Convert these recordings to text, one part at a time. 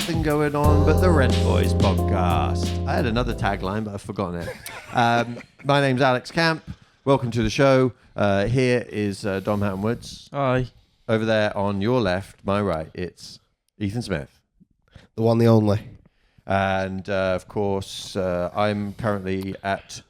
nothing going on but the Rent Boys podcast. I had another tagline, but I've forgotten it. My name's Alex Camp. Welcome to the show. Here is Dom Hatton Woods. Hi. Over there on your left, my right, it's Ethan Smith. The one, the only. And of course, I'm currently at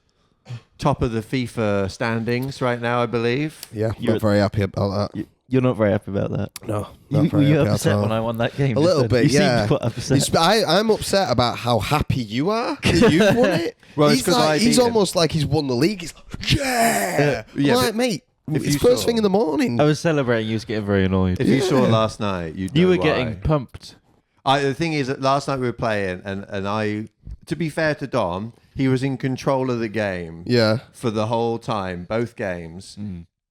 top of the FIFA standings right now, I believe. Yeah, not very happy about that. You're not very happy about that. No, Were not very you happy upset at all. when I won that game? A little bit, you yeah. seemed quite upset. I'm upset about how happy you are that you've won it. Well, it's 'cause I he's beat him. almost like he's won the league. He's like, yeah. Yeah, I'm like, but mate, if it's you first saw- thing in the morning. I was celebrating. You was getting very annoyed. If you saw last night, you'd know You were why. getting pumped. The thing is that last night we were playing, and I, to be fair to Dom, he was in control of the game Yeah. for the whole time, both games.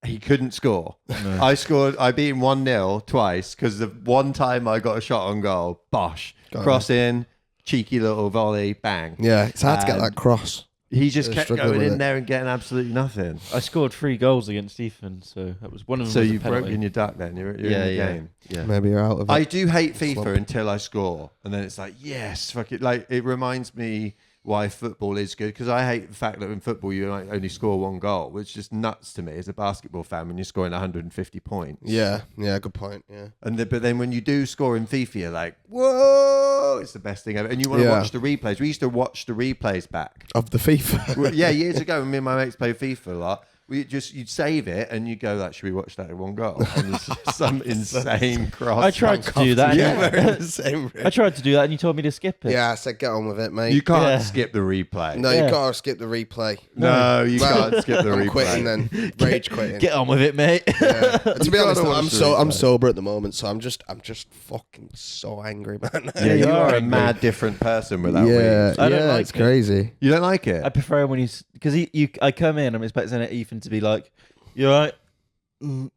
He couldn't score. No. I beat him 1-0 twice because the one time I got a shot on goal, bosh, Got cross in, cheeky little volley, bang. Yeah, it's hard to get And that cross. He just Really kept struggling going with in it. there and getting absolutely nothing. I scored 3 goals against Ethan, so that was one of them. So was a you've penalty. broken your duck then. You're yeah, in the yeah, game. yeah. Maybe you're out of it. I do hate FIFA Slump. until I score, and then it's like, yes, fuck it. Like it reminds me why football is good, because I hate the fact that in football you only score 1 goal, which is just nuts to me as a basketball fan when you're scoring 150 points. Yeah, good point. Yeah. But then when you do score in FIFA, you're like, whoa, it's the best thing ever, and you want to Yeah. watch the replays. We used to watch the replays back. Of the FIFA. Well, yeah, years ago when me and my mates played FIFA a lot. You'd save it and you go, like, should we watch that 1 goal? And there's some insane cross. I tried to do that. Yeah, and we're in the same I tried to do that, and you told me to skip it. Yeah, I said get on with it, mate. You can't Yeah. skip the replay. No, Yeah. you gotta skip the replay. No, you Well, can't skip the I'm replay. quitting then. Rage quitting. Get on with it, mate. Yeah. To be honest, gotta I'm watch the I'm replay. sober at the moment, so I'm just fucking so angry, man. Yeah, you you are are a angry. mad different person without yeah, weed. I don't like it's it. crazy. You don't like it? I prefer him when he's because I come in. I'm expecting Ethan to be like, "You alright?"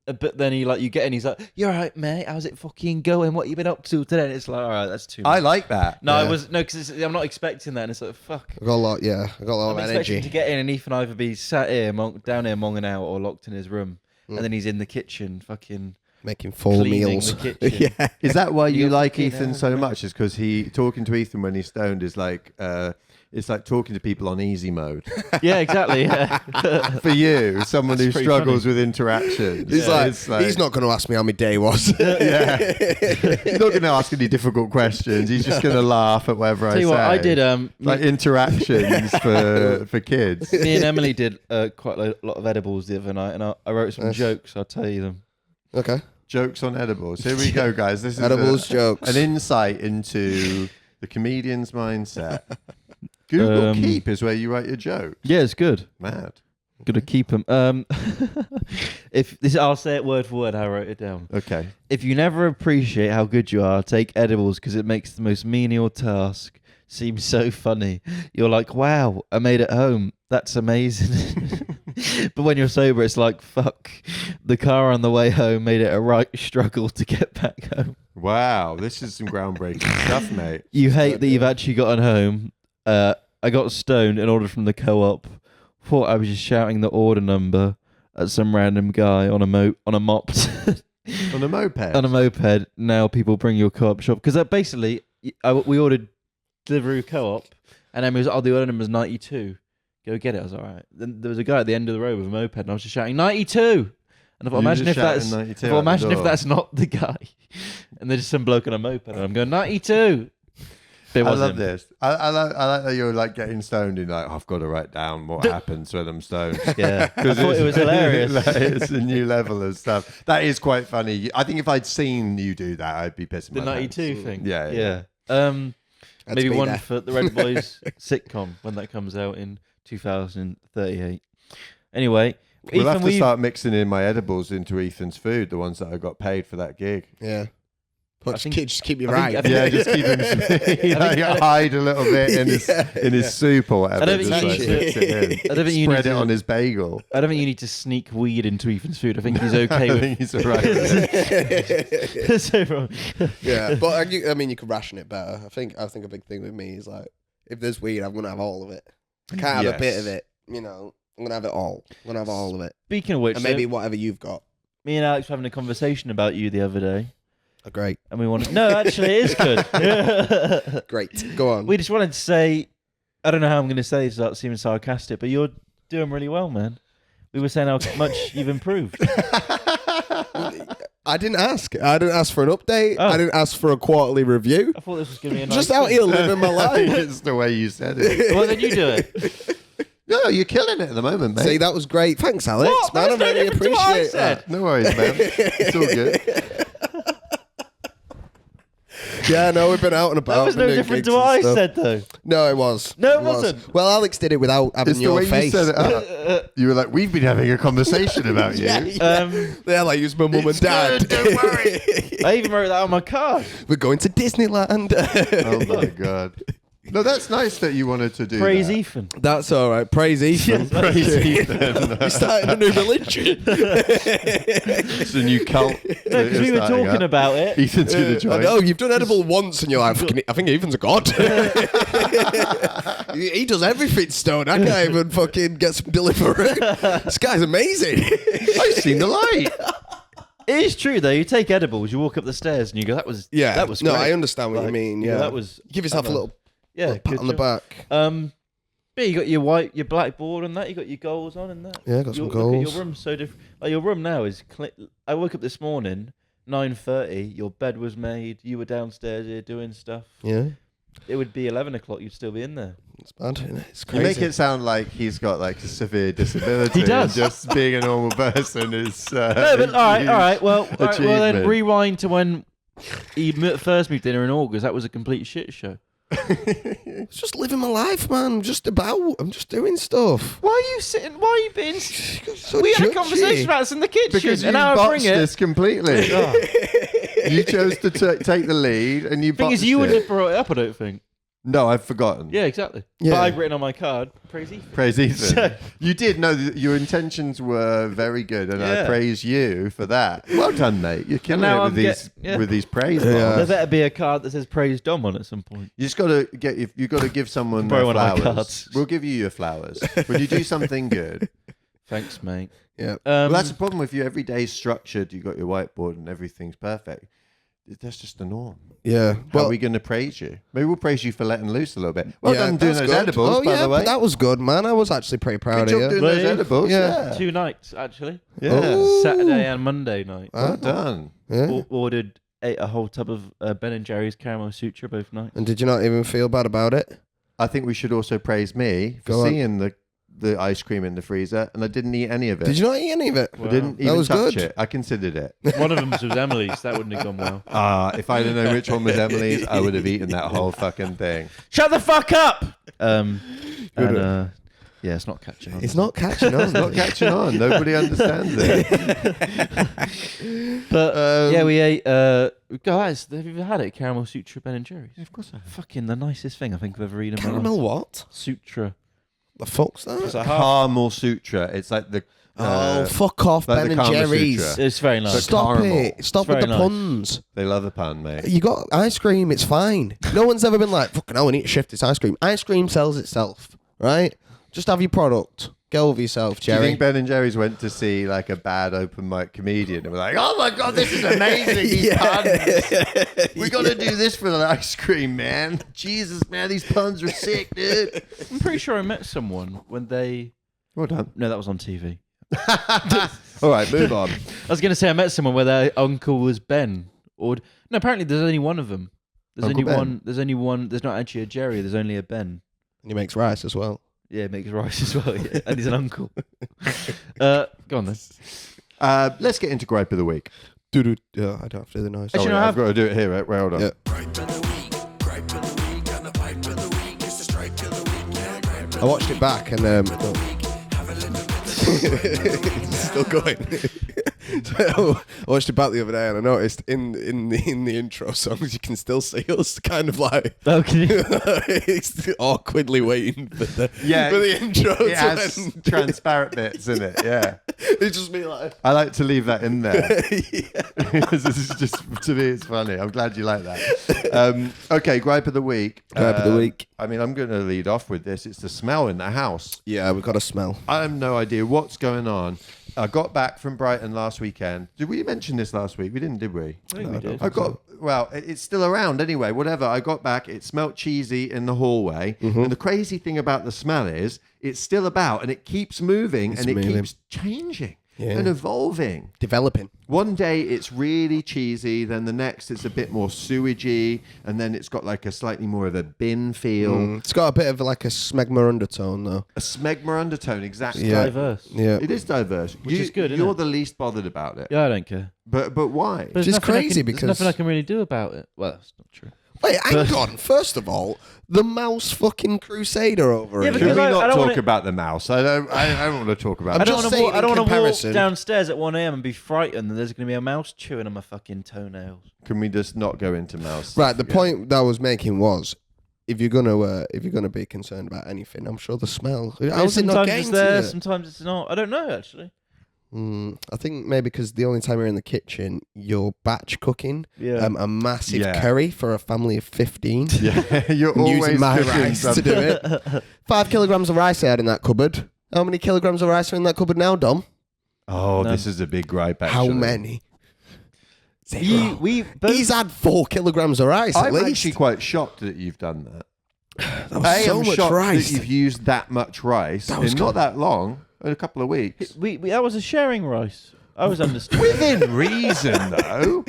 But then you get in. He's like, "You're alright, mate. How's it fucking going? What you been up to today?" And it's like, "All right, that's too much." I like that. No, Yeah. I was because I'm not expecting that, and it's like fuck. I got a lot, I got a lot I'm of expecting energy. to get in and Ethan either be sat here, down here, monging out, or locked in his room, and then he's in the kitchen, fucking Making full cleaning meals. the kitchen. Yeah. Is that why you You're like fucking Ethan so much? Is because talking to Ethan when he's stoned is like, it's like talking to people on easy mode. Yeah, exactly. Yeah. For you, someone who That's pretty struggles funny. with interactions. He's, Yeah, like, it's like, he's not going to ask me how my day was. Yeah. He's not going to ask any difficult questions. He's just going to laugh at whatever Tell you I say. what, I did. Like interactions for kids. Me and Emily did quite a lot of edibles the other night, and I wrote some Nice. jokes. I'll tell you them. Okay. Jokes on edibles. Here we go, guys. This is Edibles jokes. an insight into the comedian's mindset. Google Keep is where you write your jokes. Yeah, it's good. Mad. Gonna keep them. I'll say it word for word. How I wrote it down. Okay. If you never appreciate how good you are, take edibles because it makes the most menial task seem so funny. You're like, wow, I made it home. That's amazing. But when you're sober, it's like, fuck. The car on the way home made it a right struggle to get back home. Wow, this is some groundbreaking stuff, mate. You hate that you've actually gotten home. I got stoned and ordered from the co-op. Thought I was just shouting the order number at some random guy on a mop On a moped. on a moped. Now people bring your co-op shop because basically we ordered delivery co-op, and then he was like, "Oh, the order number is 92. Go get it." I was like, all right. Then there was a guy at the end of the road with a moped, and I was just shouting 92. And I thought, You imagine just if that's, shouting 92 I out thought, the imagine if door. that's not the guy, and there's just some bloke on a moped, and I'm going 92. But it I wasn't. love this. I like that you're like getting stoned and like, I've got to write down what happens when I'm stoned. Yeah, I thought it was hilarious. Like, it's a new level of stuff. That is quite funny. I think if I'd seen you do that, I'd be pissing The my pants. 92 thing. Yeah, yeah. Had Maybe to be one there. for the Red Boys sitcom when that comes out in 2038. Anyway, We'll Ethan, have to start mixing in my edibles into Ethan's food, the ones that I got paid for that gig. Yeah. I Just think- just keep you I right. think- I Yeah, just keep him hide a little bit in his soup or whatever. I don't think just you like need mix to- it in. I don't think you Spread need it to- on his bagel. I don't think you need to sneak weed into Ethan's food. I think he's okay I with think he's alright with it. so wrong. Yeah, but I mean, you could ration it better. I think a big thing with me is like, if there's weed, I'm gonna have all of it. I can't have a bit Yes. of it. You know, I'm gonna have it all. I'm gonna have all of it, Speaking of which, and maybe whatever you've got. me and Alex were having a conversation about you the other day. Great. And we wanted... No, actually, it is good. Great. Go on. We just wanted to say... I don't know how I'm going to say this without seeming sarcastic, but you're doing really well, man. We were saying how much you've improved. I didn't ask. I didn't ask for an update. Oh. I didn't ask for a quarterly review. I thought this was going to be a nice Just out thing. here living my life. It's the way you said it. Well, then you do it. No, you're killing it at the moment, mate. See, that was great. Thanks, Alex. What? Man, I That's no really different to what I appreciate said. that. No worries, man. It's all good. Yeah, no, we've been out and about. That was no been doing different gigs to what I and stuff. said, though. No, it was. No, it was. wasn't. Well, Alex did it without having It's the your way face. you set it up. You were like, we've been having a conversation about you. Yeah, like, use my mum and It's dad. good, don't worry. I even wrote that on my card. We're going to Disneyland. Oh, my God. No, that's nice that you wanted to do Praise that. Ethan. That's all right. Praise Ethan. Praise Ethan. You're starting a new religion. It's a new cult. No, because we were talking about it. Ethan's going to I join. know, you've done edible once and you're like, I think Ethan's a god. He does everything, Stone. I can't even fucking get some delivery. This guy's amazing. I've seen the light. It is true, though. You take edibles, you walk up the stairs, and you go, that was Yeah. that was No, great. I understand what you Like, mean. you know, Yeah. that was... Give yourself a little Yeah, pat good on the job. back. Yeah, you got your blackboard and that. You got your goals on and that. Yeah, got some Look at goals. your room's so different. Like your room now is. I woke up this morning, 9:30. Your bed was made. You were downstairs here doing stuff. Yeah. It would be 11 o'clock. You'd still be in there. It's bad, isn't it? It's You crazy. make it sound like he's got like a severe disability. He does. And just being a normal person is. No, but all right. Well, well then achievement. rewind to when he first moved in here in August. That was a complete shit show. It's just living my life, man. I'm just doing stuff. Why are you sitting? Why are you being? So We had a judgy. conversation about this in the kitchen, Because you and now I botched bring it. this completely. You chose to take the lead, and you. Thing is, botched you it. wouldn't have brought it up. I don't think. No, I've forgotten. Yeah, exactly. Yeah. But I've written on my card, praise Ethan. Praise Ethan. So- You did know that your intentions were very good, and I Yeah. praise you for that. Well done, mate. You're killing now it I'm with these praise Yeah. bombs. There better be a card that says praise Dom on at some point. You just got to get. You got to give someone Borrow their one of my flowers. cards. We'll give you your flowers when you do something good. Thanks, mate. Yeah. Well, that's the problem with you. Every day's structured. You got your whiteboard and everything's perfect. That's just the norm. Yeah. How are we going to praise you? Maybe we'll praise you for letting loose a little bit. Well done doing that's those good. edibles, Oh, by yeah, the way. but that was good, man. I was actually pretty proud Good of job you. doing those Really? edibles. Yeah. Yeah. 2 nights, actually. Yeah. Oh. Saturday and Monday night. Well done. Yeah. Ordered a whole tub of Ben & Jerry's Caramel Sutra both nights. And did you not even feel bad about it? I think we should also praise me for Go on. seeing the ice cream in the freezer, and I didn't eat any of it. Did you not eat any of it? I didn't That even was touch good. it. I considered it. One of them was Emily's. That wouldn't have gone well. If I'd have known which one was Emily's, I would have eaten that whole fucking thing. Shut the fuck up! Yeah, it's not catching on. It's not catching on. It's not catching on. Nobody understands it. But yeah, we ate. Guys, have you ever had it? Caramel Sutra Ben & Jerry's. Of course I have. Fucking the nicest thing I think I've ever eaten in my Caramel life. what? Sutra. The fuck's that? It's a half. Caramel Sutra. It's like the. Fuck off, like the Ben and Kama Jerry's. Sutra. It's very nice. But Stop caramel. it. Stop It's with the very nice. puns. They love the pun, mate. You got ice cream, it's fine. No one's ever been like, fucking hell, I need to shift this ice cream. Ice cream sells itself, right? Just have your product. Get over yourself, Do you Jerry. think Ben and Jerry's went to see like a bad open mic comedian and were like, "Oh my god, this is amazing! These puns. We got to do this for the ice cream, man. Jesus, man, these puns are sick, dude." I'm pretty sure I met someone when they. Well done. No, that was on TV. All right, move on. I was going to say I met someone where their uncle was Ben. Or no, apparently there's only one of them. There's Uncle only Ben? one. There's only one. There's not actually a Jerry. There's only a Ben. And he makes rice as well. Yeah, makes rice as well. Yeah. And he's an uncle. Go on then. Let's get into gripe of the week. Yeah, I don't have to do the noise. Actually, Sorry, no, I've got to do it here. Right? Well done. Yeah. I watched it back and still going. So I watched it back the other day and I noticed in the intro songs you can still see us kind of like it's awkwardly waiting for the intro It to has end. transparent bits in it. Yeah, It's just me like I like to leave that in there. Because this is just, to me, it's funny. I'm glad you like that. Okay, gripe of the week. Gripe of the week. I mean, I'm going to lead off with this. It's the smell in the house. yeah, we've got a smell. I have no idea what's going on. I got back from Brighton last weekend. Did we mention this last week? We didn't, did we? I think we did. It's still around anyway, whatever. I got back, it smelled cheesy in the hallway. And the crazy thing about the smell is it's still about and it keeps moving and it keeps changing and evolving. Developing. One day it's really cheesy, then the next it's a bit more sewagey, and then it's got like a slightly more of a bin feel. It's got a bit of like a smegma undertone though. A smegma undertone, exactly. It's diverse. Yeah. It is diverse. Which is good, isn't You're it? the least bothered about it. Yeah, I don't care. But why? But there's Which is nothing I crazy can- because- there's nothing I can really do about it. Well, that's not true. Wait, hang on. First of all, the mouse fucking crusader over Yeah, here. Can we because I not don't talk wanna- about the mouse? I don't want to talk about I'm I it. don't just want to saying walk. I don't in want to walk comparison- downstairs at 1 a.m. and be frightened that there's going to be a mouse chewing on my fucking toenails. Can we just not go into mouse? Right, the again? point that I was making was, if you're gonna be concerned about anything, I'm sure the smell. How's it not Sometimes getting it's to there, you? sometimes it's not. I don't know actually. I think maybe because the only time you're in the kitchen, you're batch cooking Yeah. a massive Yeah. curry for a family of 15. Yeah, you're always Using my cooking rice to something. do it. 5 kilograms of rice I had in that cupboard. How many kilograms of rice are in that cupboard now, Dom? Oh, No. this is a big gripe. How Actually. many? We both, He's had 4 kilograms of rice at I'm least. actually quite shocked that you've done that. That was so I'm much shocked rice. that you've used that much rice That was in not that long, in a couple of weeks. we that was a sharing rice. I was understood. Within reason, though.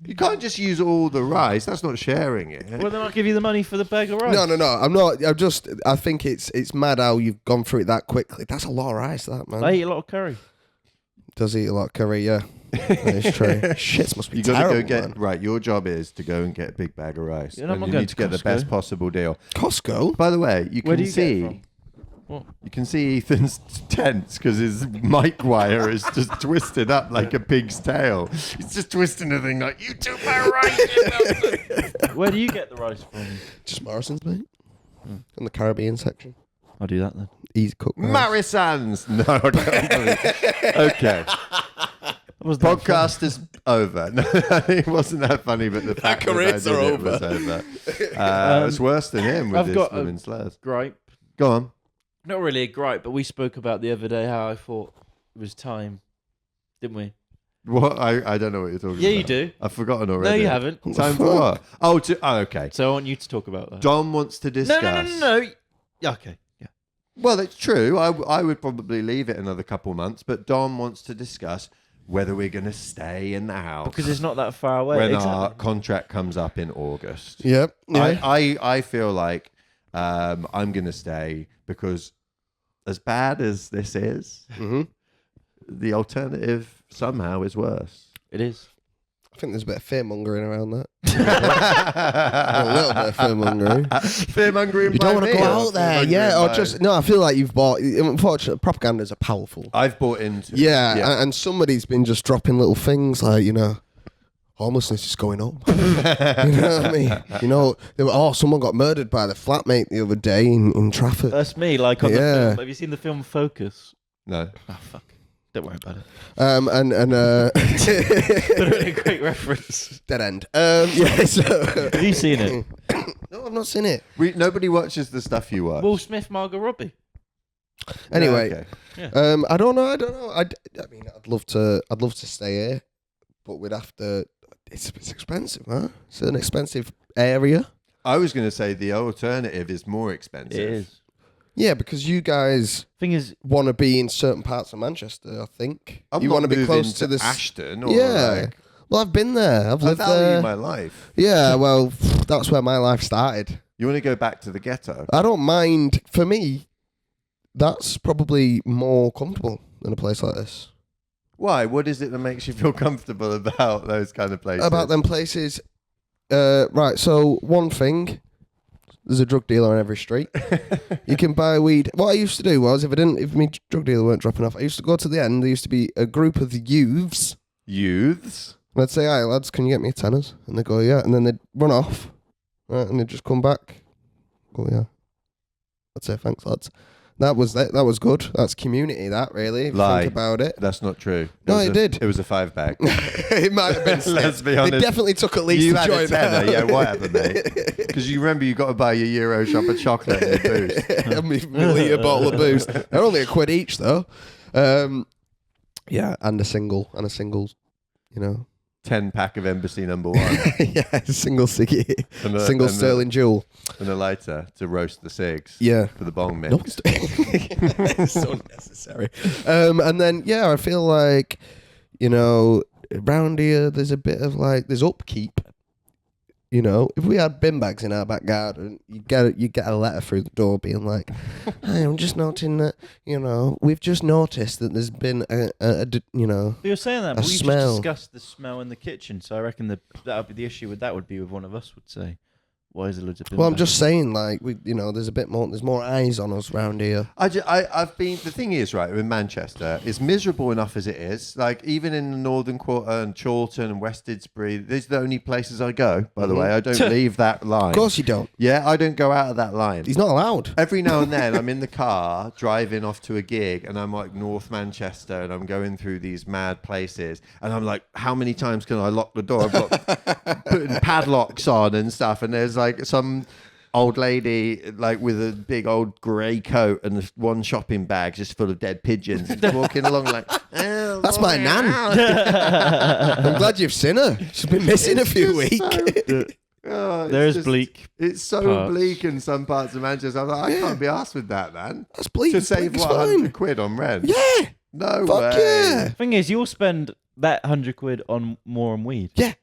You can't just use all the rice. That's not sharing it. Well, then I'll give you the money for the bag of rice. No. I'm not. I think it's mad how you've gone through it that quickly. That's a lot of rice, that, man. I eat a lot of curry. Does eat a lot of curry, yeah. That is true. Shit must be You got terrible, to go get man. right. Your job is to go and get a big bag of rice, Yeah, I'm and not you going need to to get the Costco. best possible deal. Costco? By the way, you Where can do you see get it from? What? you can see Ethan's tense because his mic wire is just twisted up like a pig's tail. He's just twisting the thing like you took my rice. Where do you get the rice from? Just Morrison's, mate. In the Caribbean section. I'll do that then. Easy cook rice. Marisans. No, I don't. Okay. Was that Podcast is over. No, it wasn't that funny, but the fact that I careers did are it over. was over. It's worse than him with I've his got a- blooming slurs. gripe? Go on. Not really a gripe, but we spoke about the other day how I thought it was time, didn't we? What? I don't know what you're talking Yeah, about. you do. I've forgotten No, already. you haven't. Time for what? Oh, okay. So I want you to talk about that. Dom wants to discuss. No. Yeah, okay. Yeah. Well, it's true. I would probably leave it another couple months, but Dom wants to discuss whether we're going to stay in the house Because it's not that far away. when Exactly. our contract comes up in August. Yep. Yeah. I feel like I'm going to stay because as bad as this is, the alternative somehow is worse. It is. I think there's a bit of fear mongering around that. A little bit of fear mongering. Fear mongering. You don't want to go out there, yeah, or just no. I feel like you've bought. Unfortunately, propagandas are powerful. I've bought into. Yeah, and somebody's been just dropping little things like homelessness is going up. You know what I mean? Someone got murdered by the flatmate the other day in Trafford. That's me, like on the Yeah. film. Have you seen the film Focus? No. Oh, fuck. Don't worry about it. But a great reference. Dead end. Yeah. So Have you seen it? no, I've not seen it. Nobody watches the stuff you watch. Will Smith, Margot Robbie. Anyway, Okay. I don't know. I mean, I'd love to stay here, but we'd have to. It's expensive, man. It's an expensive area. I was going to say the alternative is more expensive. It is. Yeah, because you guys Thing is, want to be in certain parts of Manchester. I think I'm you not want to be moving close to this. Ashton. Or Yeah. like, Well, I've been there. I've I lived value there. my life. Yeah, well, that's where my life started. You want to go back to the ghetto? I don't mind. For me, that's probably more comfortable than a place like this. Why? What is it that makes you feel comfortable about those kind of places? About them places. Right, so one thing, there's a drug dealer on every street. You can buy weed. What I used to do was, if my drug dealer weren't dropping off, I used to go to the end. There used to be a group of youths. Youths? And I'd say, "Hi lads, can you get me tenors?" And they go, "Yeah." And then they'd run off, right, and they'd just come back. Go, "Yeah." I'd say, "Thanks, lads." That was good. That's community. That really. If you Lie. think about it. That's not true. No, it did. It was a 5-bag. It might have been. Let's be They honest. definitely took at least You a had a joint. tenner, yeah, whatever, mate. Because you remember you got to buy your Euro shop of chocolate and your booze. A litre bottle of booze. They're only £1 each though. Yeah, and a single, you know. 10-pack of Embassy number 1. Yeah, single ciggy, And single sterling jewel. And a lighter to roast the cigs. Yeah. For the bong mix. No one's it's so unnecessary. And then, yeah, I feel like, you know, around here, there's a bit of like, there's upkeep. You know, if we had bin bags in our back garden, you get a letter through the door being like, "Hey, I'm just noting that, you know, we've just noticed that there's been a you know, But you're saying that, a but we just smell." discussed the smell in the kitchen, so I reckon that would be the issue with that would be with one of us would say, why is there loads of bin Well, I'm bags? just saying, like, we, you know, there's more eyes on us round here. I've been. The thing is, right, in Manchester, it's miserable enough as it is. Like even in the Northern Quarter and Chorlton and West Didsbury, these are the only places I go. By the way, I don't leave that line. Of course you don't. Yeah, I don't go out of that line. He's not allowed. Every now and then, I'm in the car driving off to a gig, and I'm like North Manchester, and I'm going through these mad places, and I'm like, how many times can I lock the door? I've got putting padlocks on and stuff, and there's like some old lady like with a big old grey coat and this one shopping bag just full of dead pigeons, and walking along like, oh, That's my nan. I'm glad you've seen her. She's been missing a few weeks. There is bleak. It's so parts. bleak in some parts of Manchester. I'm like, I can't be asked with that, man. That's bleak. To save Bleak's what, fine. £100 on rent? Yeah. No Fuck way. yeah. Thing is, you'll spend that £100 on more on weed. Yeah.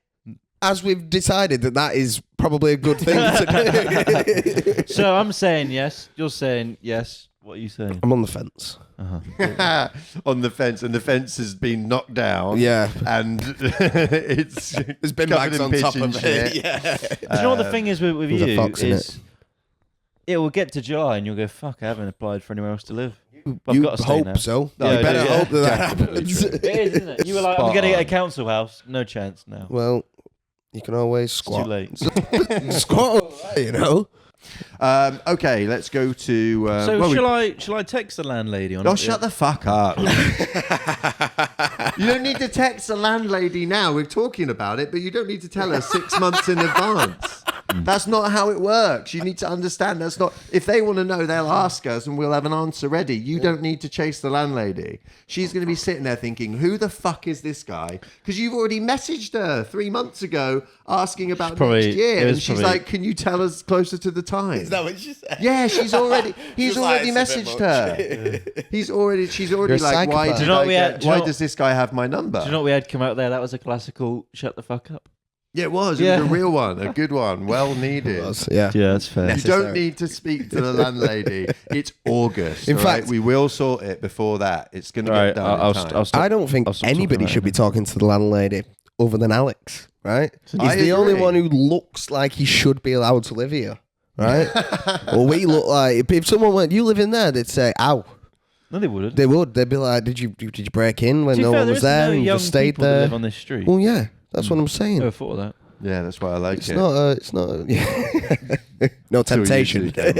As we've decided that is probably a good thing to do. So I'm saying yes. You're saying yes. What are you saying? I'm on the fence. On the fence, and the fence has been knocked down. Yeah. And it's There's been covered bags in on top pigeon of shit. it. Yeah. Do you know what the thing is with There's a you fox in is it will get to July and you'll go, fuck, I haven't applied for anywhere else to live. I've You got to stay hope now. so. No, you I better do, yeah. hope that Definitely happens. true. It is, isn't it? You were like, Spot I'm going to get a on. council house. No chance now. Well, you can always squat. It's too late. Squat, you know. Okay, let's go to. So well, shall I text the landlady on? Oh, shut the fuck up. You don't need to text the landlady now. We're talking about it, but you don't need to tell her 6 months in advance. That's not how it works. You need to understand that's not. If they want to know, they'll ask us and we'll have an answer ready. You don't need to chase the landlady. She's going to be sitting there thinking, who the fuck is this guy? Because you've already messaged her 3 months ago asking about next year. And she's like, can you tell us closer to the time? Is that what she said? Yeah, he's already Just like, already it's a bit messaged much. her. She's You're already a like, why psychopath. did Do you know I what we get, had- do you why know- does this guy have my number? Do you know what we had come out there? That was a classical shut the fuck up. Yeah, it was. It Yeah. was a real one, a good one, well needed. Yeah. Yeah, that's fair. You Necessary. don't need to speak to the landlady. It's August. In all right? fact- we will sort it before that. It's going to All get right, done. in time. I'll stop. I don't think I'll stop talking anybody about should it be now. talking to the landlady other than Alex, right? He's I the only agree. one who looks like he should be allowed to live here, right? Well, we look like if someone went, "You live in there," they'd say, "Ow." No, they wouldn't. They would. They'd be like, "Did you break in when To be no fair, one there was is there no and you young just stayed people that there?" live on this street. Well, yeah, that's what I'm saying. Never thought of that. Yeah, that's why I like It's it. not. It's not. No Till you temptation. two came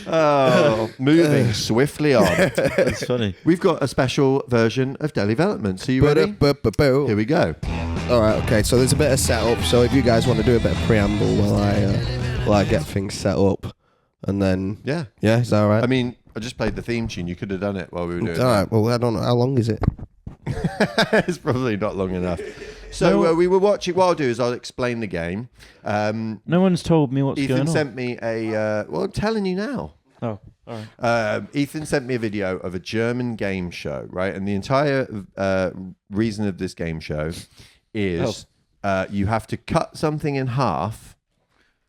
Oh, moving swiftly on. That's funny. We've got a special version of Daily Developments. Are you ready? Here we go. All right. Okay. So there's a bit of setup. So if you guys want to do a bit of preamble while I get things set up, and then Yeah. is that all right? I mean, I just played the theme tune. You could have done it while we were doing all right. Well, I don't know how long is it. it. It's probably not long enough. So we were watching. What I'll do is I'll explain the game. No one's told me what's Ethan going on. sent me a. Well, I'm telling you now. Oh, all right. Ethan sent me a video of a German game show, right? And the entire reason of this game show is you have to cut something in half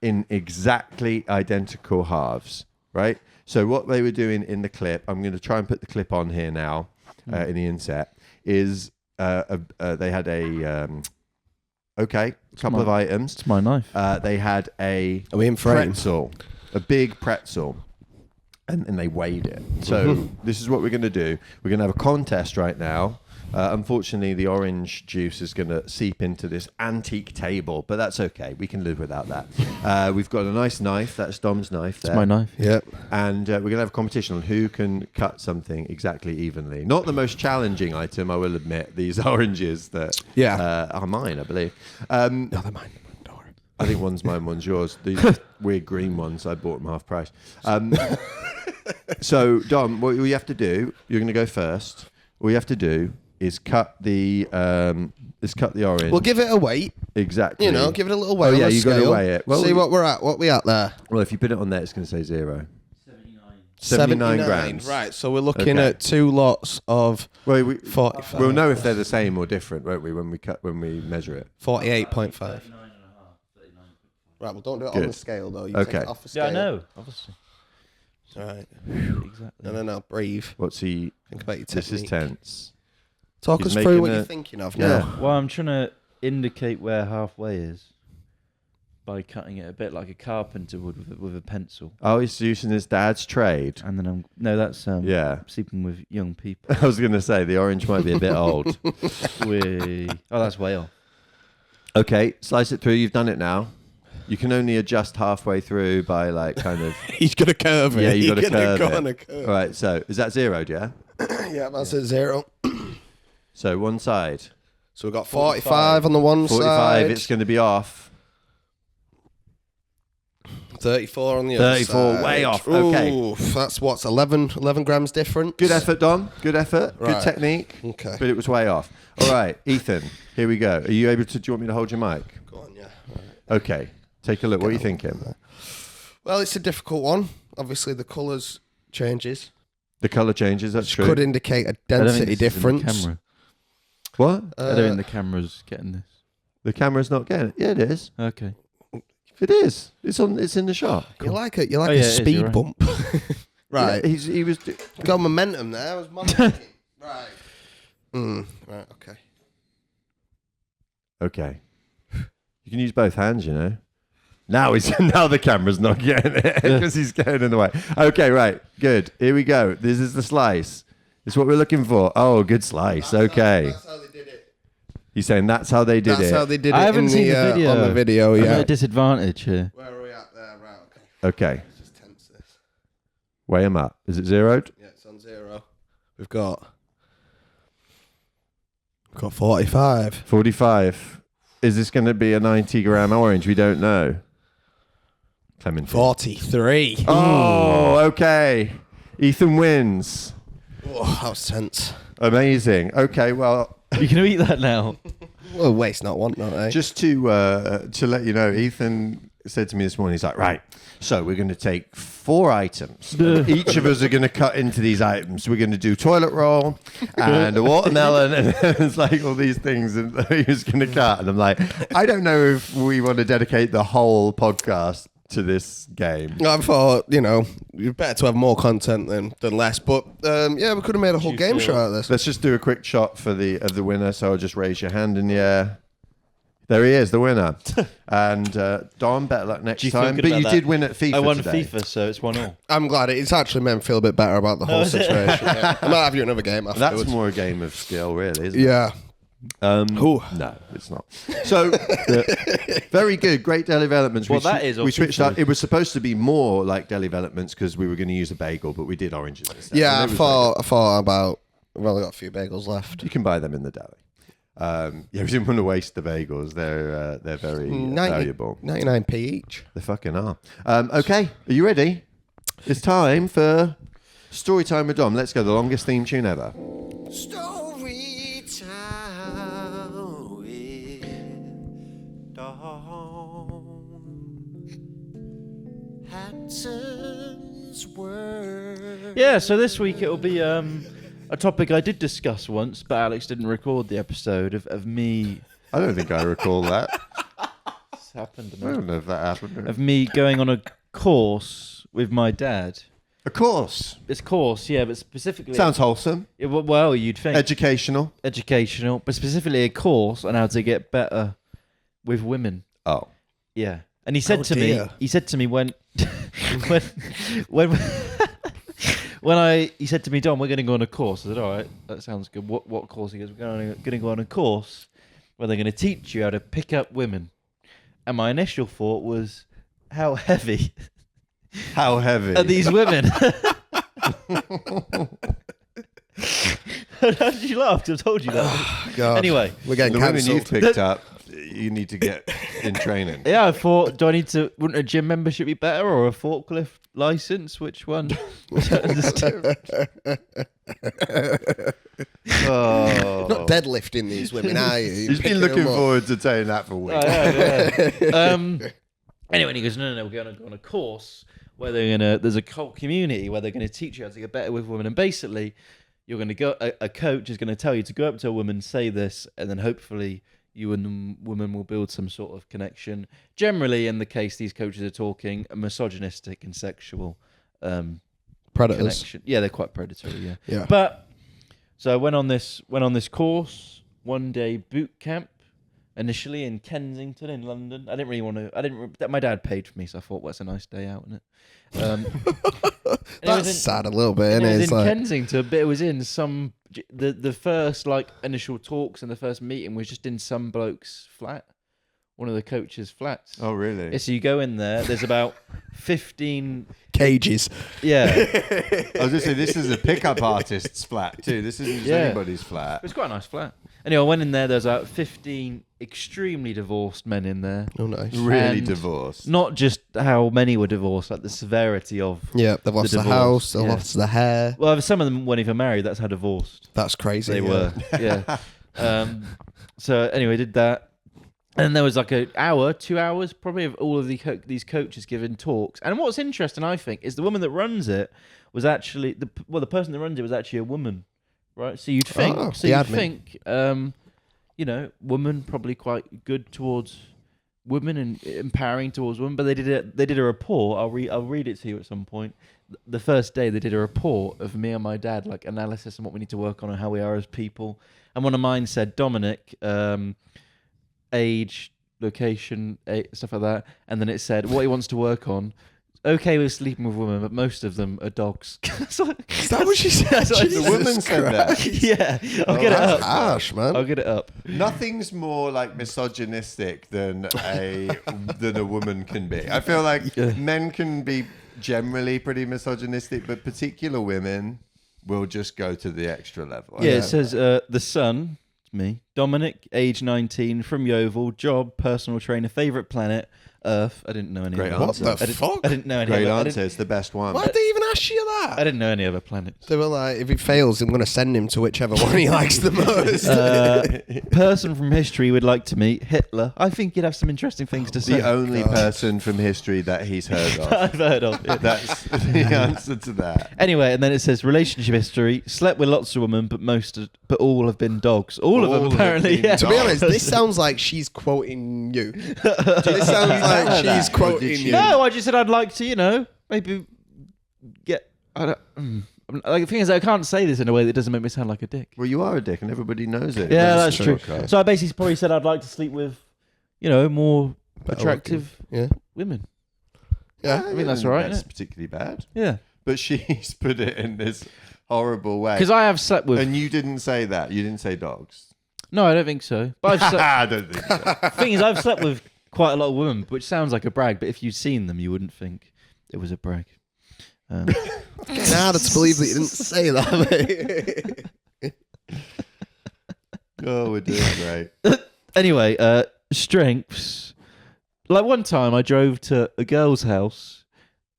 in exactly identical halves, right? So what they were doing in the clip, I'm going to try and put the clip on here now in the inset, is they had a couple of items. It's my knife. They had a Are we in frame? pretzel, a big pretzel, and they weighed it. So this is what we're going to do. We're going to have a contest right now. Unfortunately, the orange juice is going to seep into this antique table, but that's okay. We can live without that. We've got a nice knife. That's Dom's knife there. It's my knife. Yep. And we're going to have a competition on who can cut something exactly evenly. Not the most challenging item, I will admit. These oranges that are mine, I believe. No, they're mine. Don't worry. I think one's mine, one's yours. These weird green ones, I bought them half price. So, Dom, what you have to do, you're going to go first. All you have to do is cut the orange. We'll give it a weight. Exactly. You know, give it a little weigh. Oh, yeah, on the you got to scale. weigh it. Well, see what we're at. What we at there? Well, if you put it on there, it's going to say 0. 79. 79 grams. Right, so we're looking Okay. at 2 lots of Well, 45. we'll know if they're the same or different, won't we, when we measure it? 48.5. Right, well, don't do it on Good. the scale, though. You Okay. take it off the scale. Yeah, I know. Obviously. Right. Exactly. No. Breathe. What's he? Think about your This is technique. tense. Talk He's us through what making you're a- thinking of Yeah. now. Well, I'm trying to indicate where halfway is by cutting it a bit like a carpenter would with a pencil. Oh, he's using his dad's trade. And then that's Yeah. sleeping with young people. I was going to say the orange might be a bit old. Oh, that's way off. Okay, slice it through. You've done it now. You can only adjust halfway through by like kind of. He's got to curve it. Yeah, you got to He's gonna curve go it. on a curve. All right, so is that 0'd, yeah? Yeah, that's at 0. So one side. So we've got 45 on the one 45, side. it's going to be off. 34 on the other 34, side. way off. Okay. Oof, that's what's 11 grams difference. Good effort, Dom. Good effort. Right. Good technique. Okay. But it was way off. All right, Ethan, here we go. Are you able to, do you want me to hold your mic? Go on, yeah. Right. Okay, take a look. What are you thinking? Well, it's a difficult one. Obviously, the colours changes. The colour changes, that's true. Could indicate a I don't think density this is in the difference. camera. What? I don't think the camera's getting this. The camera's not getting it. Yeah, it is. Okay. It is. It's in the shot. You like it? You like Oh, a yeah, it is, speed you're right. bump, right? Yeah, he was. Got momentum there. Was momentum. Right. Right. Okay. Okay. You can use both hands, you know. Now the camera's not getting it because he's getting in the way. Okay, right. Good. Here we go. This is the slice. This is what we're looking for. Oh, good slice. Okay. That's how they did it. He's saying that's how they did That's it. how they did it. I haven't in seen the video. On the video, I'm yeah. at a disadvantage here. Where are we at there? Right. Okay. Okay. Let's just tense this. Weigh them up. Is it 0'd? Yeah, it's on 0. We've got 45. 45. Is this going to be a 90-gram orange? We don't know. Clementine. 43. Oh, okay. Ethan wins. Oh, that was tense. Amazing. Okay, well, You can eat that now. Well, waste not, want not, eh? just to let you know, Ethan said to me this morning, he's like, right, so we're going to take 4 items. And each of us are going to cut into these items. We're going to do toilet roll and a watermelon, and it's like all these things and he was going to cut. And I'm like, I don't know if we want to dedicate the whole podcast to this game. I thought, you're better to have more content than less. But yeah, we could have made a whole game show out of this. Let's just do a quick shot for the winner. So I'll just raise your hand in the air. There he is, the winner. And Dom, better luck next Do you feel time. good But about you that? did win at FIFA I won today. FIFA, so it's 1-1. I'm glad it's actually made me feel a bit better about the whole is it? situation. Yeah. I might have you another game afterwards. That's more a game of skill, really, isn't it? Yeah. Ooh. No, it's not. So, very good. Great daily developments. Well, that is we switched up. obviously- It was supposed to be more like daily developments because we were going to use a bagel, but we did oranges instead. Yeah, And I it was thought about. We've only got a few bagels left. you can buy them in the deli. Yeah, we didn't want to waste the bagels. They're very valuable. 99p each. They fucking are. Okay, are you ready? It's time for story time with Dom. Let's go. The longest theme tune ever. Story time with Dom. Hanson's word. Yeah, so this week it'll be a topic I did discuss once, but Alex didn't record the episode of me. I don't think I recall that. It's happened. I don't know if that happened. Of me going on a course with my dad. Of course. It's course, yeah, but specifically Sounds wholesome. well, you'd think Educational. educational, but specifically a course on how to get better with women. Oh. Yeah, and he said Oh, to dear. me, he said to me when he said to me, Dom, we're going to go on a course. I said, all right, that sounds good. What course? He goes, we're going to go on a course where they're going to teach you how to pick up women. And my initial thought was, how heavy How heavy? are these women? How did you laugh? 'Cause I told you that. God. Anyway, We're getting the women cancelled. you've picked up, you need to get in training. Yeah, I thought, wouldn't a gym membership be better or a forklift license? Which one? Oh. Not deadlifting these women, are you? He's been looking forward to saying that for weeks. Anyway, he goes, no, we're going to go on a course where there's a whole community where they're going to teach you how to get better with women. And basically, you're going to go, a coach is going to tell you to go up to a woman, say this, and then hopefully you and the woman will build some sort of connection. Generally, in the case these coaches are talking, a misogynistic and sexual Predators. connection. Yeah, they're quite predatory, Yeah. But, so I went on this course, 1-day boot camp, initially in Kensington in London. I didn't really want to. My dad paid for me, so I thought, well, it's a nice day out, isn't it? That's sad a little bit, isn't it? It was It's in like, Kensington, but it was in some. The first initial talks and the first meeting was just in some bloke's flat, one of the coach's flats. Oh, really? Yeah, so you go in there. There's about 15 cages. Yeah, I was going to say, this is a pickup artist's flat too. This isn't just anybody's flat. it's quite a nice flat. Anyway, I went in there. There's about 15 extremely divorced men in there. Oh, nice. Really And divorced. Not just how many were divorced, like the severity of. Yeah, they've lost the divorce, house, they've yeah. lost the hair. Well, some of them weren't even married. That's how divorced That's crazy. they yeah. were. Yeah. So anyway, did that. And there was like 2 hours probably of all of these coaches giving talks. And what's interesting, I think, is the woman that runs it was actually the person that runs it was actually a woman, right? So you'd think, woman probably quite good towards women and empowering towards women. But they did a report. I'll read it to you at some point. The first day they did a report of me and my dad, like analysis on what we need to work on and how we are as people. And one of mine said Dominic. Age, location, stuff like that, and then it said what he wants to work on. Okay with sleeping with women, but most of them are dogs. Is that what she said? The woman said that. Yeah, I'll get it up. Harsh, man. I'll get it up. Nothing's more like misogynistic than a woman can be. I feel like men can be generally pretty misogynistic, but particular women will just go to the extra level. Yeah, it says the son. Me, Dominic, age 19, from Yeovil, job, personal trainer, favourite planet, Earth. I didn't know any. Great other. answer. What the fuck? I didn't know any. Great other, answer. It's the best one. Why did they even ask you that? I didn't know any other planets. They were like, if he fails, I'm going to send him to whichever one he likes the most. Person from history would like to meet Hitler. I think you'd have some interesting things to say. The only person from history that he's heard of. I've heard of. Yeah. That's the answer to that. Anyway, and then it says relationship history. Slept with lots of women, but all have been dogs. All of them have apparently. been Yeah. To be honest, this sounds like she's quoting you. This sounds like she's quoting you. No, I just said I'd like to, maybe get. Like, the thing is, I can't say this in a way that doesn't make me sound like a dick. Well, you are a dick, and everybody knows it. Yeah, that's true. Okay. So I basically probably said I'd like to sleep with, more Better attractive Yeah. women. Yeah. I mean, that's all right, That's isn't it? particularly bad. Yeah. But she's put it in this horrible way. Because I have slept with. And you didn't say that. You didn't say dogs. No, I don't think so. But I've slept. I don't think so. Thing is, I've slept with quite a lot of women, which sounds like a brag, but if you'd seen them, you wouldn't think it was a brag. It's harder to believe that you didn't say that, mate. Oh, we're doing great. Anyway, strengths. Like one time I drove to a girl's house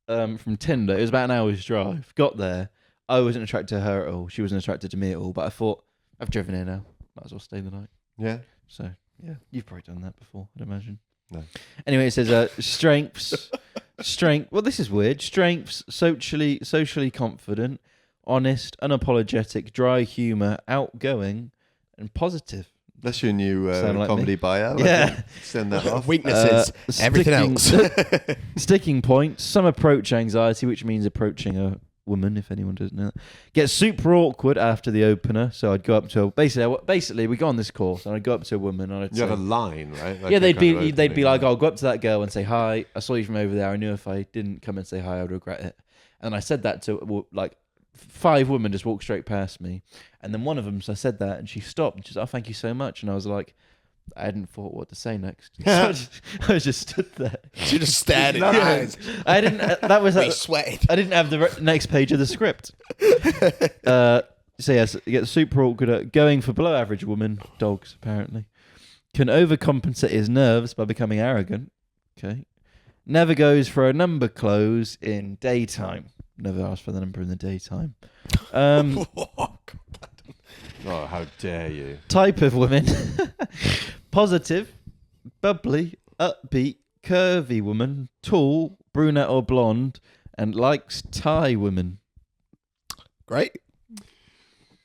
from Tinder. It was about an hour's drive. Got there. I wasn't attracted to her at all. She wasn't attracted to me at all. But I thought, I've driven here now. Might as well stay the night. Yeah. So, yeah. You've probably done that before, I'd imagine. No. Anyway, it says strengths. Well, this is weird. Strengths, socially confident, honest, unapologetic, dry humour, outgoing, and positive. That's your new Sound like comedy me. bio. Yeah. Send that off. Weaknesses. Everything else. Sticking points, some approach anxiety, which means approaching a woman, if anyone doesn't know that. Get super awkward after the opener. So I'd go up to basically we go on this course and I'd go up to a woman and I'd You say, have a line, right? Like yeah, a they'd kind of be opening like, line. I'll go up to that girl and say hi. I saw you from over there. I knew if I didn't come and say hi, I would regret it. And I said that to like 5 women just walked straight past me, and then one of them, so I said that, and she stopped and she said, "Oh, thank you so much." And I was like, I hadn't thought what to say next. So I just stood there. She just stared at your eyes. I didn't. That was. We sweated. I didn't have the next page of the script. So yes, you get super awkward at going for below average woman, dogs apparently. Can overcompensate his nerves by becoming arrogant. Okay. Never goes for a number close in daytime. Never asked for the number in the daytime. Oh, how dare you. Type of women. Positive, bubbly, upbeat, curvy woman, tall, brunette or blonde, and likes Thai women. Great.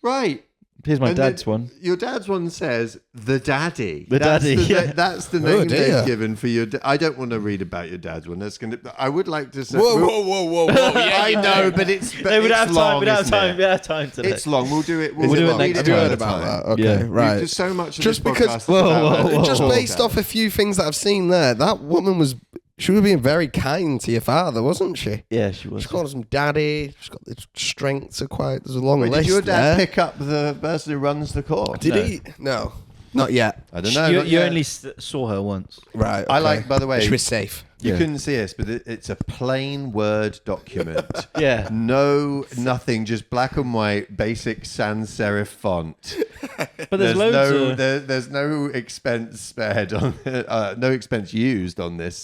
Right. Here's my And dad's one. Your dad's one says the daddy. The daddy, yeah. That's the Oh, name dear. they've given for your. I don't want to read about your dad's one. That's gonna. I would like to say. Whoa. Yeah, I know, but it's. But No, we don't it's have time. long, We don't have isn't time. it? We don't have time today. It's long. We'll do it. We'll do it read next Have you time. heard another about time. that? Okay, Yeah. right. There's so much of Just this because- podcast Whoa. about Just your based dad. off a few things that I've seen there, that woman was. She was being very kind to your father, wasn't she? Yeah, she was. She calls him daddy. She's got the strength to quite. There's a long Wait, list did your dad there. pick up the person who runs the course? Did No. he? No, not yet. I don't know. You, not you yet. only saw her once. Right. I okay. like, by the way, She was safe. you Yeah. couldn't see this, but it's a plain Word document. Yeah. No, nothing, just black and white, basic sans serif font. But there's loads no, of... there's no expense spared on no expense used on this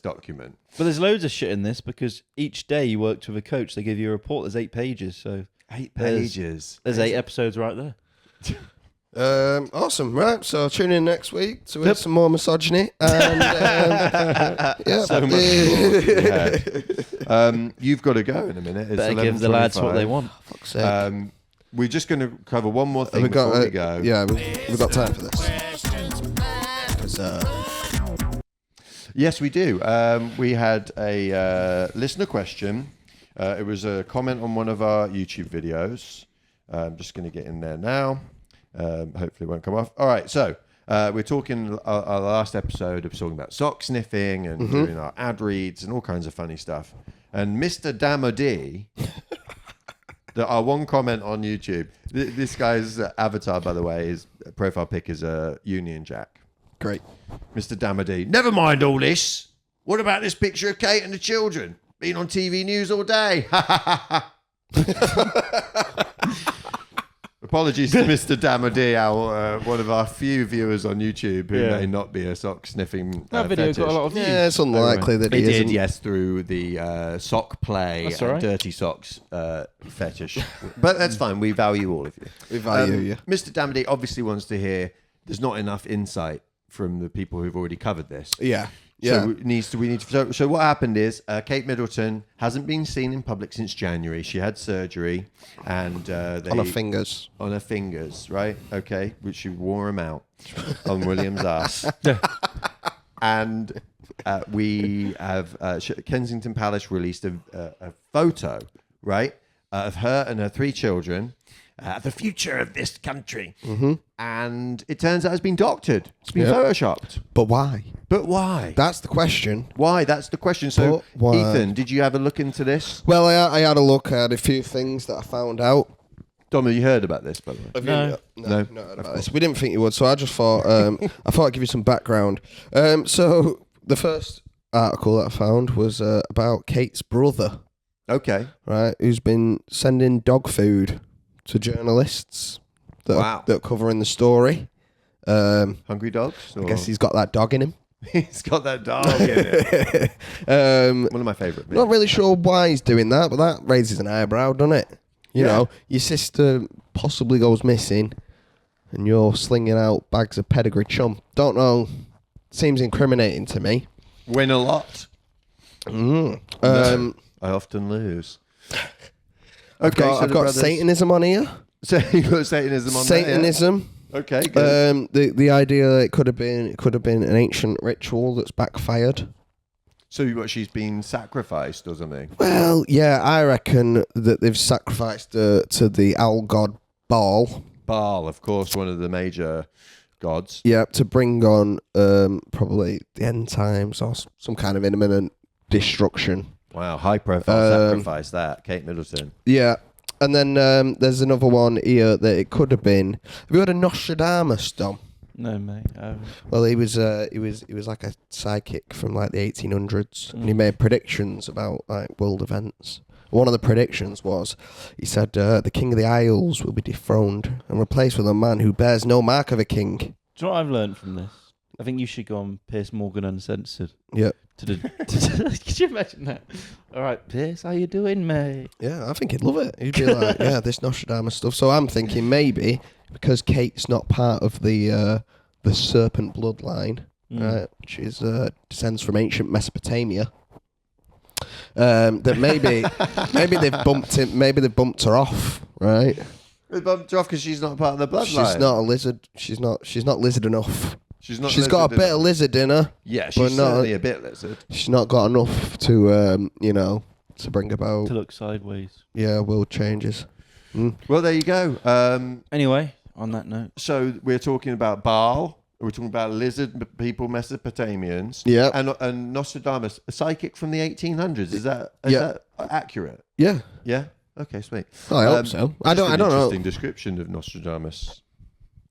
document. But there's loads of shit in this because each day you worked with a coach, they give you a report. There's 8 pages, so 8 There's- pages. there's 8 episodes right there. Awesome. Right. So tune in next week to hear some more misogyny. And yeah. So much more. Yeah. You've got to go in a minute. It's Better give the lads what they 11:25. want. Fuck's sake. We're just going to cover one more thing we got. before we go. Yeah, we've got time for this. 'Cause, Yes, we do. We had a listener question. It was a comment on one of our YouTube videos. I'm just going to get in there now. Hopefully it won't come off. All right, so we're talking, our last episode, of talking about sock sniffing and doing our ad reads and all kinds of funny stuff. And Mr. Damody, our one comment on YouTube, this guy's avatar, by the way, his profile pic is a Union Jack. great. Mr. Damody, never mind all this. What about this picture of Kate and the children? Been on TV news all day. Apologies to Mr. Damody, one of our few viewers on YouTube who Yeah. may not be a sock sniffing That video fetish. got a lot of views. Yeah, it's unlikely that He he did, isn't. yes, through the sock play That's and all right. dirty socks fetish. But that's fine. We value all of you. We value you. Mr. Damody obviously wants to hear there's not enough insight from the people who've already covered this. Yeah. Yeah. So what happened is Kate Middleton hasn't been seen in public since January. She had surgery and on her fingers. on her fingers, right? Okay, which she wore them out on William's ass. And we have Kensington Palace released a photo, right, of her and her 3 children. The future of this country. Mm-hmm. And it turns out it's been doctored. It's been photoshopped. But why? But why? That's the question. Why? That's the question. So, But why? Ethan, did you have a look into this? Well, I had a look at a few things that I found out. Dom, have you heard about this, by the way? Have No. you, No. not heard about this. We didn't think you would, so I just thought I thought I'd give you some background. So the first article that I found was about Kate's brother, Okay. right, who's been sending dog food to journalists that Wow. that are covering the story. I Hungry dogs? Or- guess he's got that dog in him. he's got that dog in it. One of my favourite. Not really sure why he's doing that, but that raises an eyebrow, doesn't it? You Yeah. know, your sister possibly goes missing, and you're slinging out bags of pedigree chum. Don't know. Seems incriminating to me. Win a lot. Mm. No, I often lose. I've got, so I've the got brothers- Satanism on here. So you got Satanism on there, yeah? Satanism. Okay, good. The idea that it could have been an ancient ritual that's backfired. So what, she's been sacrificed or something? Well, yeah, I reckon that they've sacrificed to the owl god Baal. Baal, of course, one of the major gods. Yeah, to bring on probably the end times or some kind of imminent destruction. Wow, high profile sacrifice that. Kate Middleton. Yeah. And then there's another one here that it could have been. Have you heard of Nostradamus, Dom? No, mate. Well, he was like a psychic from like the 1800s, and he made predictions about like world events. One of the predictions was, he said, the King of the Isles will be dethroned and replaced with a man who bears no mark of a king. Do you know what I've learned from this? I think you should go on Piers Morgan Uncensored. Yeah. Could you imagine that? All right, Piers, how you doing, mate? Yeah, I think he'd love it. He'd be like, yeah, this Nostradamus stuff. So I'm thinking maybe because Kate's not part of the serpent bloodline, right, which is descends from ancient Mesopotamia. That maybe they've bumped her off, right? They bumped her off because she's not part of the bloodline. She's not a lizard. She's not lizard enough. She's not. She's got a bit of lizard in her. Yeah, she's certainly a bit lizard. She's not got enough to to bring about To look sideways. world changes. Well, there you go. Anyway, on that note. So we're talking about Baal. We're talking about lizard people, Mesopotamians. Yeah. And Nostradamus, a psychic from the 1800s. Is that accurate? Yeah. Yeah. Okay, sweet. Oh, I hope so. I don't know. Interesting description of Nostradamus.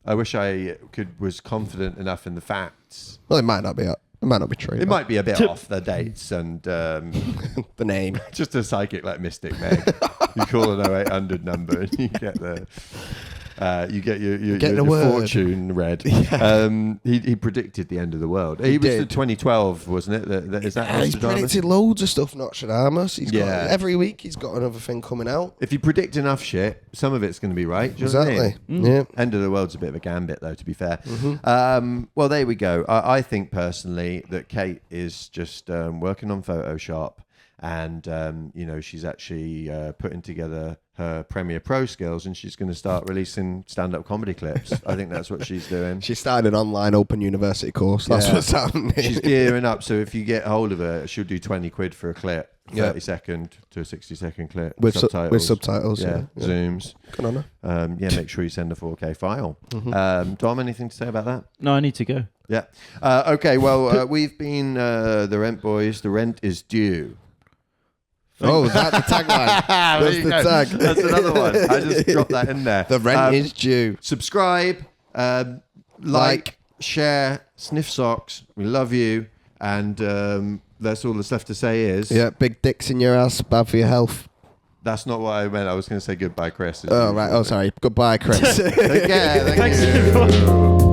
I wish I was confident enough in the facts. Well, it might not be. It might not be true. It might be a bit off the dates and the name. just a psychic like Mystic Meg. You call an 0800 number and you get your fortune read. Yeah. He predicted the end of the world. He was did. the 2012, wasn't it? Is that He's Nostradamus? predicted loads of stuff, Nostradamus. He's got Yeah. every week he's got another thing coming out. If you predict enough shit, some of it's going to be right. Do you know what I Exactly. mean? Yeah. End of the world's a bit of a gambit, though, to be fair. Well, there we go. I think personally that Kate is just working on Photoshop, and she's actually putting together her Premiere Pro skills, and she's going to start releasing stand-up comedy clips. I think that's what she's doing. She started an online open university course. That's what's happening. She's gearing up, so if you get hold of her, she'll do 20 quid for a clip, 30-second to a 60-second clip with subtitles. Yeah. Zooms. Good on her. Make sure you send a 4K file. Dom, anything to say about that? No, I need to go. Yeah. Okay, well, we've been the Rent Boys. The rent is due. Oh, is that the tagline? That's the tag. That's another one. I just dropped that in there. The rent is due. Subscribe, like, share, sniff socks. We love you. And that's all that's left to say is... Yeah, big dicks in your ass, bad for your health. That's not what I meant. I was going to say goodbye, Chris. Oh, right. Oh, sorry. Goodbye, Chris. Take care. Thank Thanks, you. everyone.